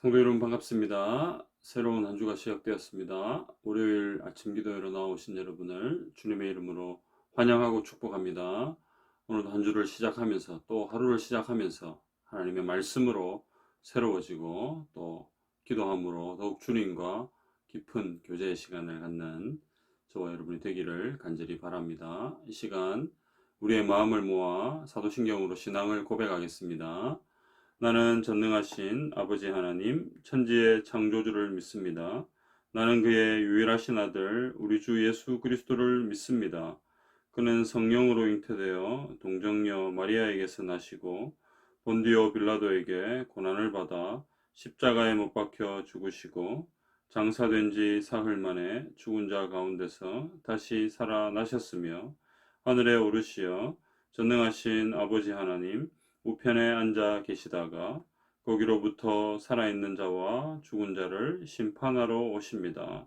성도 여러분 반갑습니다. 새로운 한 주가 시작되었습니다. 월요일 아침 기도회로 나오신 여러분을 주님의 이름으로 환영하고 축복합니다. 오늘도 한 주를 시작하면서 또 하루를 시작하면서 하나님의 말씀으로 새로워지고 또 기도함으로 더욱 주님과 깊은 교제의 시간을 갖는 저와 여러분이 되기를 간절히 바랍니다. 이 시간 우리의 마음을 모아 사도신경으로 신앙을 고백하겠습니다. 나는 전능하신 아버지 하나님, 천지의 창조주를 믿습니다. 나는 그의 유일하신 아들, 우리 주 예수 그리스도를 믿습니다. 그는 성령으로 잉태되어 동정녀 마리아에게서 나시고 본디오 빌라도에게 고난을 받아 십자가에 못 박혀 죽으시고 장사된 지 사흘 만에 죽은 자 가운데서 다시 살아나셨으며 하늘에 오르시어 전능하신 아버지 하나님 우편에 앉아 계시다가 거기로부터 살아있는 자와 죽은 자를 심판하러 오십니다.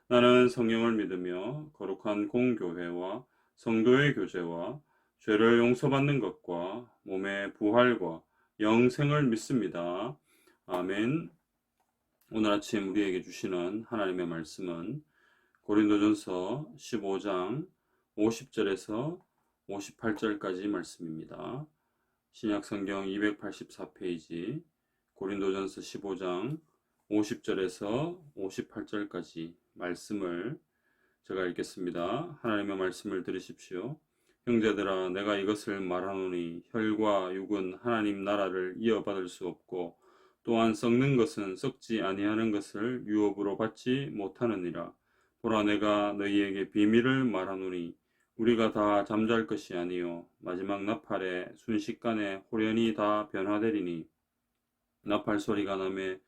나는 성령을 믿으며 거룩한 공교회와 성도의 교제와 죄를 용서받는 것과 몸의 부활과 영생을 믿습니다. 아멘. 오늘 아침 우리에게 주시는 하나님의 말씀은 고린도전서 15장 50절에서 58절까지 말씀입니다. 신약성경 284페이지 고린도전서 15장 50절에서 58절까지 말씀을 제가 읽겠습니다. 하나님의 말씀을 들으십시오. 형제들아, 내가 이것을 말하노니 혈과 육은 하나님 나라를 이어받을 수 없고 또한 썩는 것은 썩지 아니하는 것을 유업으로 받지 못하느니라. 보라, 내가 너희에게 비밀을 말하노니 우리가 다 잠잘 것이 아니요 마지막 나팔에 순식간에 호련히 다 변화되리니 나팔 소리가 나매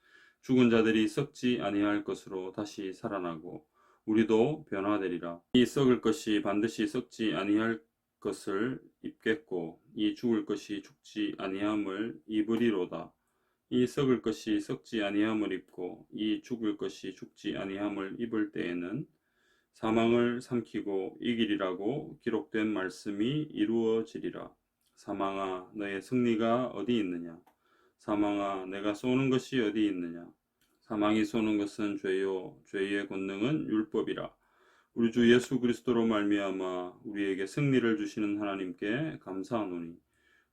죽은 자들이 썩지 아니할 것으로 다시 살아나고 우리도 변화되리라. 이 썩을 것이 반드시 썩지 아니할 것을 입겠고 이 죽을 것이 죽지 아니함을 입으리로다. 이 썩을 것이 썩지 아니함을 입고 이 죽을 것이 죽지 아니함을 입을 때에는 사망을 삼키고 이기리라고 기록된 말씀이 이루어지리라. 사망아, 너의 승리가 어디 있느냐? 사망아, 내가 쏘는 것이 어디 있느냐? 사망이 쏘는 것은 죄요, 죄의 권능은 율법이라. 우리 주 예수 그리스도로 말미암아 우리에게 승리를 주시는 하나님께 감사하노니.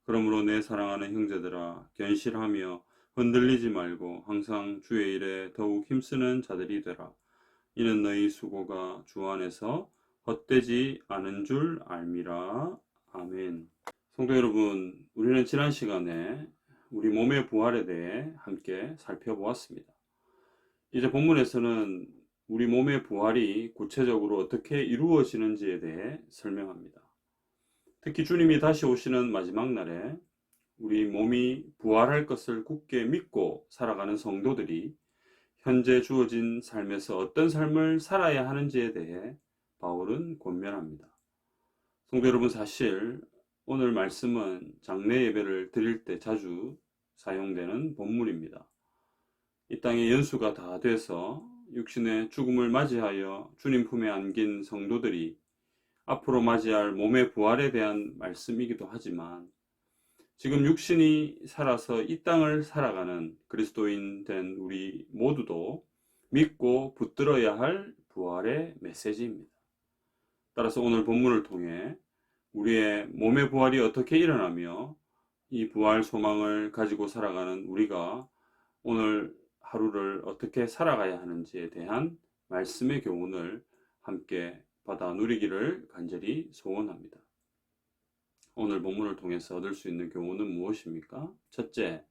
그러므로 내 사랑하는 형제들아, 견실하며 흔들리지 말고 항상 주의 일에 더욱 힘쓰는 자들이 되라. 이는 너희 수고가 주 안에서 헛되지 않은 줄 알미라. 아멘. 성도 여러분, 우리는 지난 시간에 우리 몸의 부활에 대해 함께 살펴보았습니다. 이제 본문에서는 우리 몸의 부활이 구체적으로 어떻게 이루어지는지에 대해 설명합니다. 특히 주님이 다시 오시는 마지막 날에 우리 몸이 부활할 것을 굳게 믿고 살아가는 성도들이 현재 주어진 삶에서 어떤 삶을 살아야 하는지에 대해 바울은 권면합니다. 성도 여러분, 사실 오늘 말씀은 장례 예배를 드릴 때 자주 사용되는 본문입니다. 이 땅의 연수가 다 돼서 육신의 죽음을 맞이하여 주님 품에 안긴 성도들이 앞으로 맞이할 몸의 부활에 대한 말씀이기도 하지만 지금 육신이 살아서 이 땅을 살아가는 그리스도인 된 우리 모두도 믿고 붙들어야 할 부활의 메시지입니다. 따라서 오늘 본문을 통해 우리의 몸의 부활이 어떻게 일어나며 이 부활 소망을 가지고 살아가는 우리가 오늘 하루를 어떻게 살아가야 하는지에 대한 말씀의 교훈을 함께 받아 누리기를 간절히 소원합니다. 오늘 본문을 통해서 얻을 수 있는 교훈은 무엇입니까? 첫째,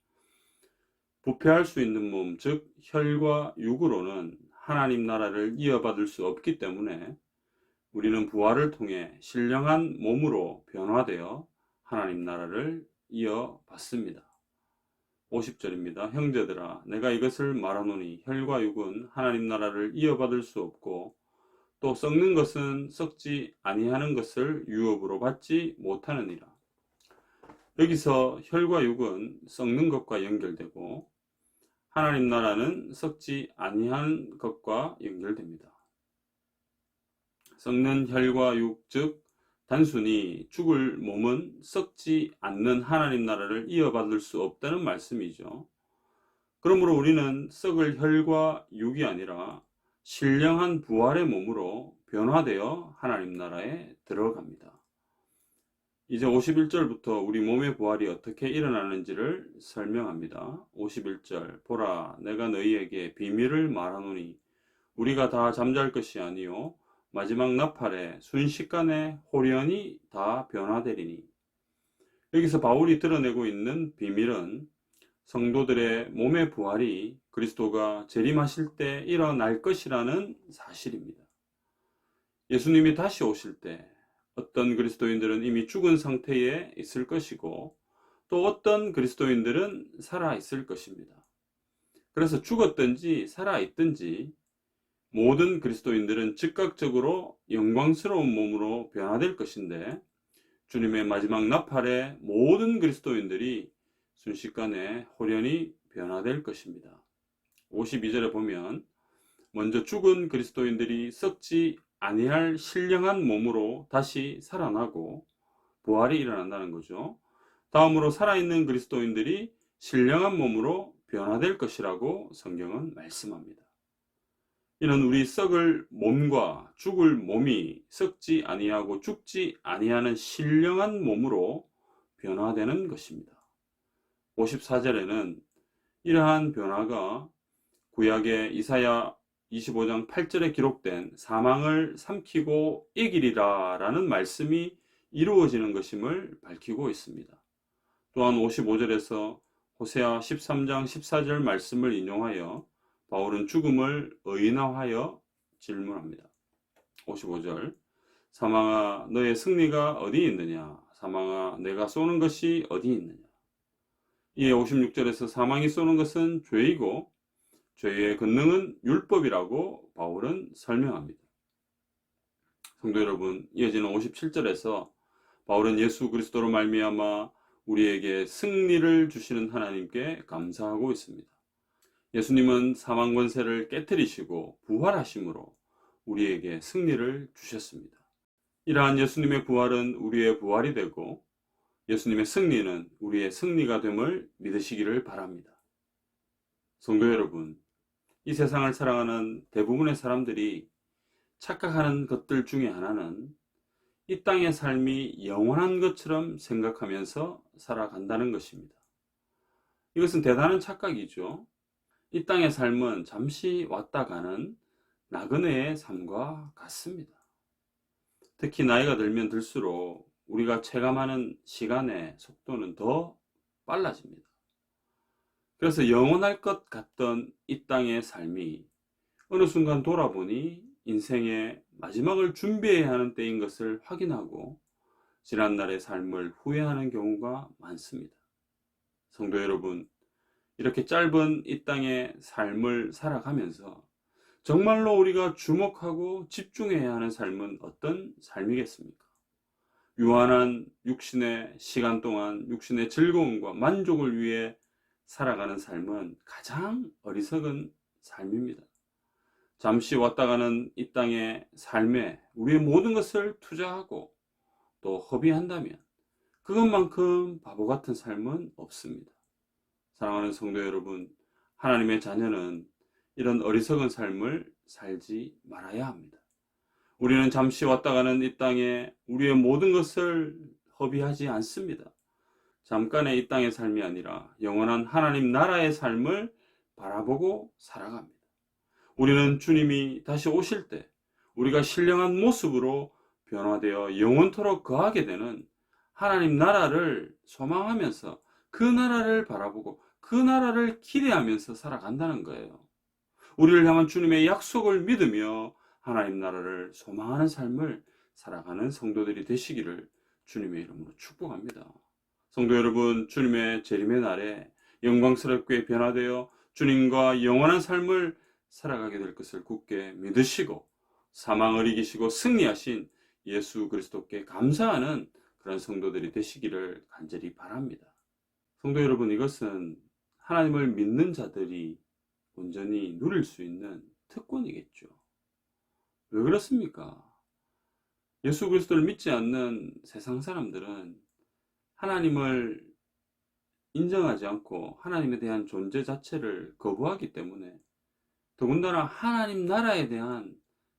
부패할 수 있는 몸, 즉 혈과 육으로는 하나님 나라를 이어받을 수 없기 때문에 우리는 부활을 통해 신령한 몸으로 변화되어 하나님 나라를 이어받습니다. 50절입니다. 형제들아, 내가 이것을 말하노니 혈과 육은 하나님 나라를 이어받을 수 없고 또 썩는 것은 썩지 아니하는 것을 유업으로 받지 못하느니라. 여기서 혈과 육은 썩는 것과 연결되고 하나님 나라는 썩지 아니한 것과 연결됩니다. 썩는 혈과 육, 즉 단순히 죽을 몸은 썩지 않는 하나님 나라를 이어받을 수 없다는 말씀이죠. 그러므로 우리는 썩을 혈과 육이 아니라 신령한 부활의 몸으로 변화되어 하나님 나라에 들어갑니다. 이제 51절부터 우리 몸의 부활이 어떻게 일어나는지를 설명합니다. 51절 보라 내가 너희에게 비밀을 말하노니 우리가 다 잠잘 것이 아니요 마지막 나팔에 순식간에 홀연히 다 변화되리니. 여기서 바울이 드러내고 있는 비밀은 성도들의 몸의 부활이 그리스도가 재림하실 때 일어날 것이라는 사실입니다. 예수님이 다시 오실 때 어떤 그리스도인들은 이미 죽은 상태에 있을 것이고 또 어떤 그리스도인들은 살아 있을 것입니다. 그래서 죽었든지 살아 있든지 모든 그리스도인들은 즉각적으로 영광스러운 몸으로 변화될 것인데 주님의 마지막 나팔에 모든 그리스도인들이 순식간에 홀연히 변화될 것입니다. 52절에 보면 먼저 죽은 그리스도인들이 썩지 아니할 신령한 몸으로 다시 살아나고 부활이 일어난다는 거죠. 다음으로 살아있는 그리스도인들이 신령한 몸으로 변화될 것이라고 성경은 말씀합니다. 이는 우리 썩을 몸과 죽을 몸이 썩지 아니하고 죽지 아니하는 신령한 몸으로 변화되는 것입니다. 54절에는 이러한 변화가 구약의 이사야 25장 8절에 기록된 사망을 삼키고 이기리라 라는 말씀이 이루어지는 것임을 밝히고 있습니다. 또한 55절에서 호세아 13장 14절 말씀을 인용하여 바울은 죽음을 의인화하여 질문합니다. 55절 사망아 너의 승리가 어디 있느냐 사망아 내가 쏘는 것이 어디 있느냐. 이에 56절에서 사망이 쏘는 것은 죄이고 죄의 권능은 율법이라고 바울은 설명합니다. 성도 여러분, 이어지는 57절에서 바울은 예수 그리스도로 말미암아 우리에게 승리를 주시는 하나님께 감사하고 있습니다. 예수님은 사망 권세를 깨뜨리시고 부활하심으로 우리에게 승리를 주셨습니다. 이러한 예수님의 부활은 우리의 부활이 되고 예수님의 승리는 우리의 승리가 됨을 믿으시기를 바랍니다. 성도 여러분, 이 세상을 살아가는 대부분의 사람들이 착각하는 것들 중에 하나는 이 땅의 삶이 영원한 것처럼 생각하면서 살아간다는 것입니다. 이것은 대단한 착각이죠. 이 땅의 삶은 잠시 왔다 가는 나그네의 삶과 같습니다. 특히 나이가 들면 들수록 우리가 체감하는 시간의 속도는 더 빨라집니다. 그래서 영원할 것 같던 이 땅의 삶이 어느 순간 돌아보니 인생의 마지막을 준비해야 하는 때인 것을 확인하고 지난날의 삶을 후회하는 경우가 많습니다. 성도 여러분, 이렇게 짧은 이 땅의 삶을 살아가면서 정말로 우리가 주목하고 집중해야 하는 삶은 어떤 삶이겠습니까? 유한한 육신의 시간 동안 육신의 즐거움과 만족을 위해 살아가는 삶은 가장 어리석은 삶입니다. 잠시 왔다 가는 이 땅의 삶에 우리의 모든 것을 투자하고 또 허비한다면 그것만큼 바보 같은 삶은 없습니다. 사랑하는 성도 여러분, 하나님의 자녀는 이런 어리석은 삶을 살지 말아야 합니다. 우리는 잠시 왔다 가는 이 땅에 우리의 모든 것을 허비하지 않습니다. 잠깐의 이 땅의 삶이 아니라 영원한 하나님 나라의 삶을 바라보고 살아갑니다. 우리는 주님이 다시 오실 때 우리가 신령한 모습으로 변화되어 영원토록 거하게 되는 하나님 나라를 소망하면서 그 나라를 바라보고 그 나라를 기대하면서 살아간다는 거예요. 우리를 향한 주님의 약속을 믿으며 하나님 나라를 소망하는 삶을 살아가는 성도들이 되시기를 주님의 이름으로 축복합니다. 성도 여러분, 주님의 재림의 날에 영광스럽게 변화되어 주님과 영원한 삶을 살아가게 될 것을 굳게 믿으시고 사망을 이기시고 승리하신 예수 그리스도께 감사하는 그런 성도들이 되시기를 간절히 바랍니다. 성도 여러분, 이것은 하나님을 믿는 자들이 온전히 누릴 수 있는 특권이겠죠. 왜 그렇습니까? 예수 그리스도를 믿지 않는 세상 사람들은 하나님을 인정하지 않고 하나님에 대한 존재 자체를 거부하기 때문에, 더군다나 하나님 나라에 대한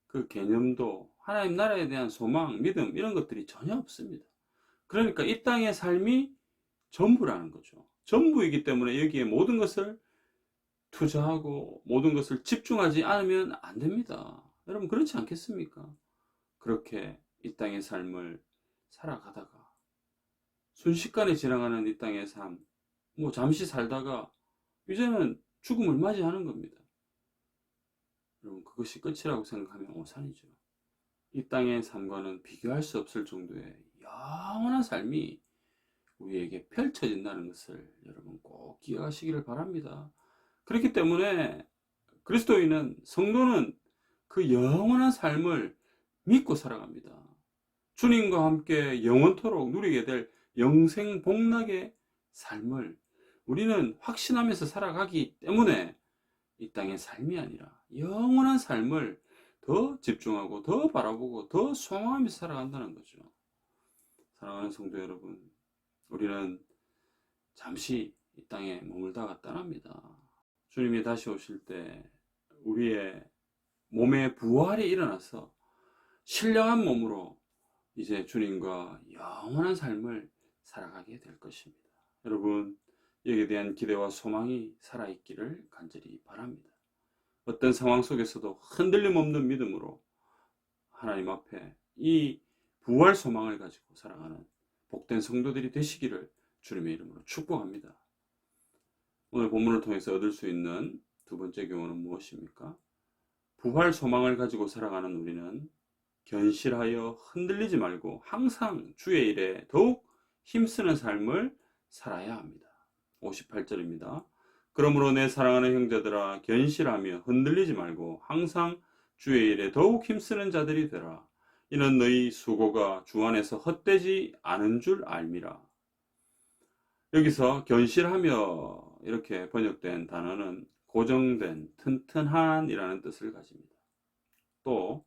그 개념도, 하나님 나라에 대한 소망, 믿음, 이런 것들이 전혀 없습니다. 그러니까 이 땅의 삶이 전부라는 거죠. 전부이기 때문에 여기에 모든 것을 투자하고 모든 것을 집중하지 않으면 안 됩니다. 여러분, 그렇지 않겠습니까? 그렇게 이 땅의 삶을 살아가다가 순식간에 지나가는 이 땅의 삶, 뭐 잠시 살다가 이제는 죽음을 맞이하는 겁니다. 여러분, 그것이 끝이라고 생각하면 오산이죠. 이 땅의 삶과는 비교할 수 없을 정도의 영원한 삶이 우리에게 펼쳐진다는 것을 여러분 꼭 기억하시기를 바랍니다. 그렇기 때문에 그리스도인은, 성도는 그 영원한 삶을 믿고 살아갑니다. 주님과 함께 영원토록 누리게 될 영생 복락의 삶을 우리는 확신하면서 살아가기 때문에 이 땅의 삶이 아니라 영원한 삶을 더 집중하고 더 바라보고 더 소망하면서 살아간다는 거죠. 사랑하는 성도 여러분, 우리는 잠시 이 땅에 머물다가 떠납니다. 주님이 다시 오실 때 우리의 몸에 부활이 일어나서 신령한 몸으로 이제 주님과 영원한 삶을 살아가게 될 것입니다. 여러분, 여기에 대한 기대와 소망이 살아있기를 간절히 바랍니다. 어떤 상황 속에서도 흔들림 없는 믿음으로 하나님 앞에 이 부활 소망을 가지고 살아가는 복된 성도들이 되시기를 주님의 이름으로 축복합니다. 오늘 본문을 통해서 얻을 수 있는 두 번째 교훈은 무엇입니까? 부활 소망을 가지고 살아가는 우리는 견실하여 흔들리지 말고 항상 주의 일에 더욱 힘쓰는 삶을 살아야 합니다. 58절입니다. 그러므로 내 사랑하는 형제들아, 견실하며 흔들리지 말고 항상 주의 일에 더욱 힘쓰는 자들이 되라. 이는 너희 수고가 주 안에서 헛되지 않은 줄 알미라. 여기서 견실하며 이렇게 번역된 단어는 고정된, 튼튼한 이라는 뜻을 가집니다. 또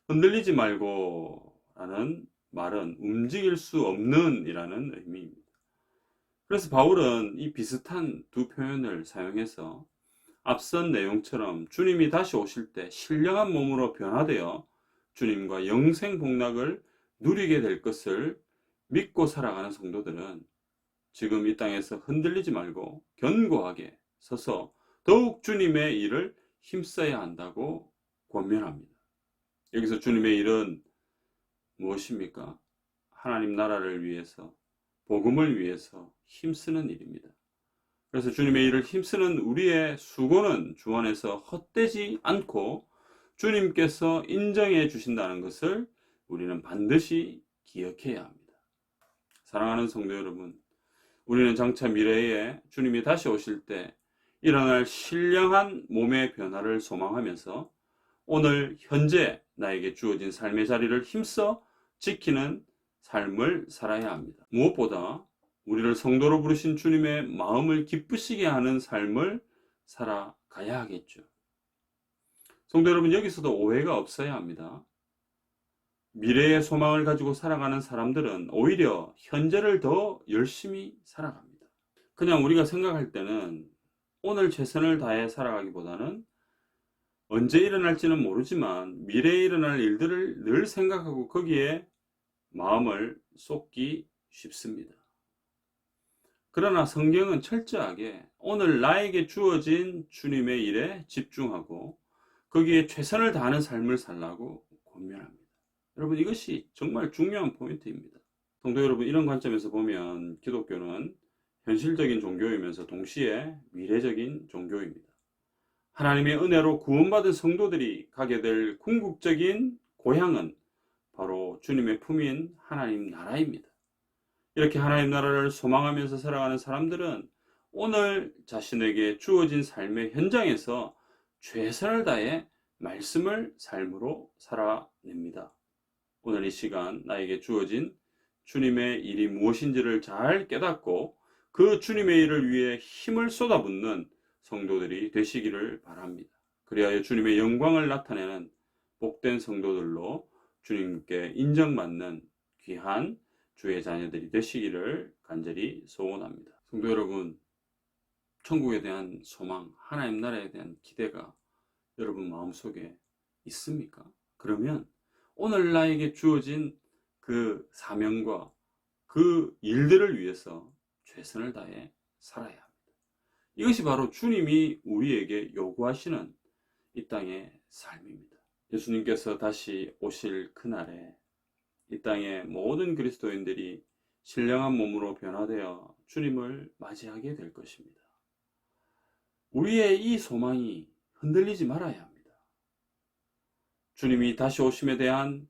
흔들리지 말고 라는 말은 움직일 수 없는 이라는 의미입니다. 그래서 바울은 이 비슷한 두 표현을 사용해서 앞선 내용처럼 주님이 다시 오실 때 신령한 몸으로 변화되어 주님과 영생 복락을 누리게 될 것을 믿고 살아가는 성도들은 지금 이 땅에서 흔들리지 말고 견고하게 서서 더욱 주님의 일을 힘써야 한다고 권면합니다. 여기서 주님의 일은 무엇입니까? 하나님 나라를 위해서, 복음을 위해서 힘쓰는 일입니다. 그래서 주님의 일을 힘쓰는 우리의 수고는 주 안에서 헛되지 않고 주님께서 인정해 주신다는 것을 우리는 반드시 기억해야 합니다. 사랑하는 성도 여러분, 우리는 장차 미래에 주님이 다시 오실 때 일어날 신령한 몸의 변화를 소망하면서 오늘 현재 나에게 주어진 삶의 자리를 힘써 지키는 삶을 살아야 합니다. 무엇보다 우리를 성도로 부르신 주님의 마음을 기쁘시게 하는 삶을 살아가야 하겠죠. 성도 여러분, 여기서도 오해가 없어야 합니다. 미래의 소망을 가지고 살아가는 사람들은 오히려 현재를 더 열심히 살아갑니다. 그냥 우리가 생각할 때는 오늘 최선을 다해 살아가기보다는 언제 일어날지는 모르지만 미래에 일어날 일들을 늘 생각하고 거기에 마음을 쏟기 쉽습니다. 그러나 성경은 철저하게 오늘 나에게 주어진 주님의 일에 집중하고 거기에 최선을 다하는 삶을 살라고 권면합니다. 여러분, 이것이 정말 중요한 포인트입니다. 성도 여러분, 이런 관점에서 보면 기독교는 현실적인 종교이면서 동시에 미래적인 종교입니다. 하나님의 은혜로 구원받은 성도들이 가게 될 궁극적인 고향은 바로 주님의 품인 하나님 나라입니다. 이렇게 하나님 나라를 소망하면서 살아가는 사람들은 오늘 자신에게 주어진 삶의 현장에서 최선을 다해 말씀을 삶으로 살아냅니다. 오늘 이 시간 나에게 주어진 주님의 일이 무엇인지를 잘 깨닫고 그 주님의 일을 위해 힘을 쏟아붓는 성도들이 되시기를 바랍니다. 그리하여 주님의 영광을 나타내는 복된 성도들로 주님께 인정받는 귀한 주의 자녀들이 되시기를 간절히 소원합니다. 성도 여러분, 천국에 대한 소망, 하나님 나라에 대한 기대가 여러분 마음속에 있습니까? 그러면 오늘 나에게 주어진 그 사명과 그 일들을 위해서 최선을 다해 살아야 합니다. 이것이 바로 주님이 우리에게 요구하시는 이 땅의 삶입니다. 예수님께서 다시 오실 그날에 이 땅의 모든 그리스도인들이 신령한 몸으로 변화되어 주님을 맞이하게 될 것입니다. 우리의 이 소망이 흔들리지 말아야 합니다. 주님이 다시 오심에 대한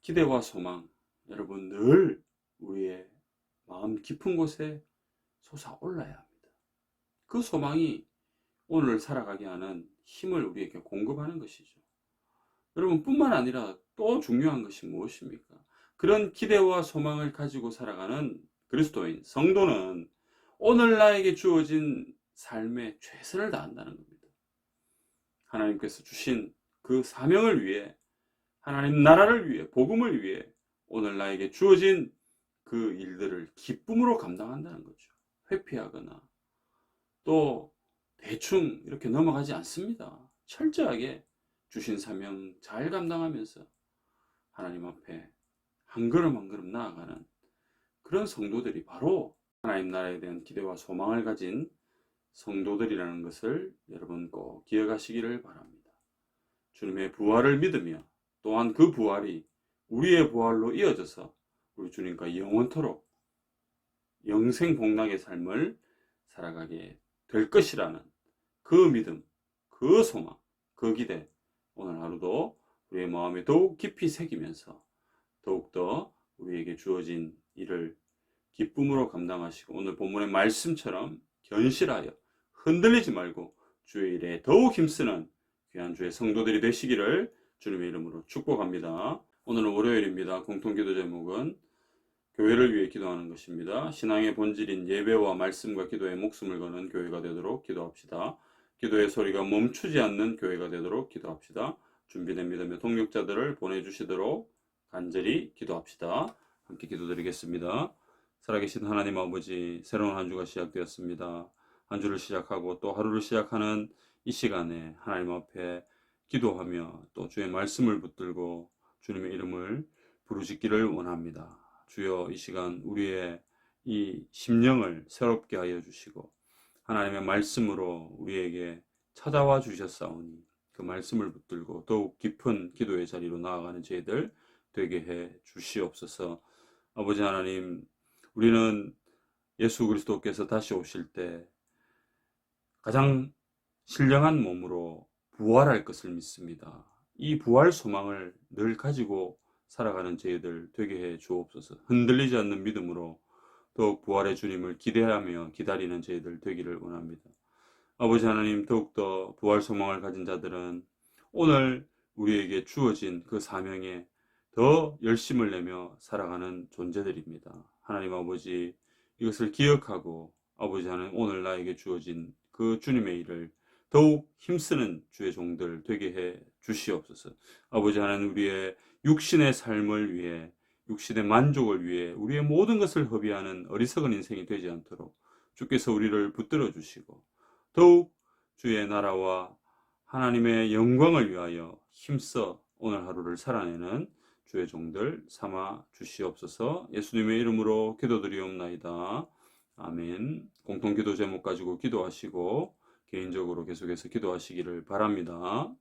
기대와 소망, 여러분 늘 우리의 마음 깊은 곳에 솟아올라야 합니다. 그 소망이 오늘을 살아가게 하는 힘을 우리에게 공급하는 것이죠. 여러분 뿐만 아니라 또 중요한 것이 무엇입니까? 그런 기대와 소망을 가지고 살아가는 그리스도인, 성도는 오늘 나에게 주어진 삶에 최선을 다한다는 겁니다. 하나님께서 주신 그 사명을 위해, 하나님 나라를 위해, 복음을 위해 오늘 나에게 주어진 그 일들을 기쁨으로 감당한다는 거죠. 회피하거나 또 대충 이렇게 넘어가지 않습니다. 철저하게 주신 사명 잘 감당하면서 하나님 앞에 한 걸음 한 걸음 나아가는 그런 성도들이 바로 하나님 나라에 대한 기대와 소망을 가진 성도들이라는 것을 여러분 꼭 기억하시기를 바랍니다. 주님의 부활을 믿으며 또한 그 부활이 우리의 부활로 이어져서 우리 주님과 영원토록 영생복락의 삶을 살아가게 될 것이라는 그 믿음, 그 소망, 그 기대 오늘 하루도 우리의 마음에 더욱 깊이 새기면서 더욱더 우리에게 주어진 일을 기쁨으로 감당하시고 오늘 본문의 말씀처럼 견실하여 흔들리지 말고 주의 일에 더욱 힘쓰는 귀한 주의 성도들이 되시기를 주님의 이름으로 축복합니다. 오늘은 월요일입니다. 공통기도 제목은 교회를 위해 기도하는 것입니다. 신앙의 본질인 예배와 말씀과 기도에 목숨을 거는 교회가 되도록 기도합시다. 기도의 소리가 멈추지 않는 교회가 되도록 기도합시다. 준비된 믿음의 동력자들을 보내주시도록 간절히 기도합시다. 함께 기도드리겠습니다. 살아계신 하나님 아버지, 새로운 한 주가 시작되었습니다. 한 주를 시작하고 또 하루를 시작하는 이 시간에 하나님 앞에 기도하며 또 주의 말씀을 붙들고 주님의 이름을 부르짖기를 원합니다. 주여, 이 시간 우리의 이 심령을 새롭게 하여 주시고 하나님의 말씀으로 우리에게 찾아와 주셨사오니 그 말씀을 붙들고 더욱 깊은 기도의 자리로 나아가는 저희들 되게 해 주시옵소서. 아버지 하나님, 우리는 예수 그리스도께서 다시 오실 때 가장 신령한 몸으로 부활할 것을 믿습니다. 이 부활 소망을 늘 가지고 살아가는 저희들 되게 해 주옵소서. 흔들리지 않는 믿음으로 더욱 부활의 주님을 기대하며 기다리는 저희들 되기를 원합니다. 아버지 하나님, 더욱더 부활 소망을 가진 자들은 오늘 우리에게 주어진 그 사명에 더 열심을 내며 살아가는 존재들입니다. 하나님 아버지, 이것을 기억하고 아버지 하나님, 오늘 나에게 주어진 그 주님의 일을 더욱 힘쓰는 주의 종들 되게 해 주시옵소서. 아버지 하나님, 우리의 육신의 삶을 위해, 육신의 만족을 위해 우리의 모든 것을 허비하는 어리석은 인생이 되지 않도록 주께서 우리를 붙들어 주시고 더욱 주의 나라와 하나님의 영광을 위하여 힘써 오늘 하루를 살아내는 주의 종들 삼아 주시옵소서. 예수님의 이름으로 기도드리옵나이다. 아멘. 공통기도 제목 가지고 기도하시고 개인적으로 계속해서 기도하시기를 바랍니다.